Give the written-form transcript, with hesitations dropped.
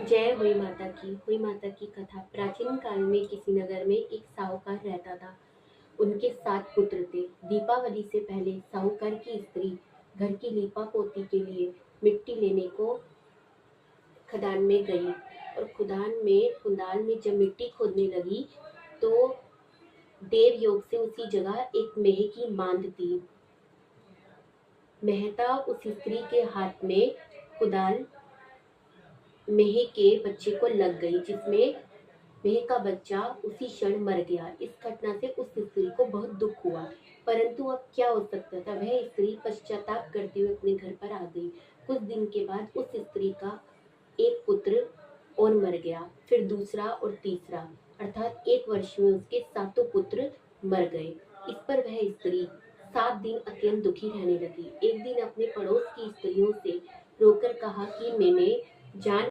जय हुई माता की। हुई माता की कथा। प्राचीन काल में किसी नगर में एक साहूकार रहता था। उनके 7 पुत्र थे। दीपावली से पहले साहूकार की स्त्री घर की लीपा पोती के लिए मिट्टी लेने को खदान में गई और खुदान में जब मिट्टी खोदने लगी तो देव योग से उसी जगह एक मेह की मांद थी। मेहता उस स्त्री के हाथ में कुदाल मेह के बच्चे को लग गई, जिसमें मेह का बच्चा उसी क्षण मर गया। इस घटना से उस स्त्री को बहुत दुख हुआ, परंतु अब क्या हो सकता था। वह स्त्री पश्चाताप करते हुए अपने घर पर आ गई। कुछ दिन के बाद उस स्त्री का एक पुत्र और मर गया, फिर दूसरा और तीसरा, अर्थात एक वर्ष में उसके 7 पुत्र मर गए। इस पर वह स्त्री 7 दिन अत्यंत दुखी रहने लगी। एक दिन अपने पड़ोस की स्त्रियों से रोकर कहा कि मैंने जान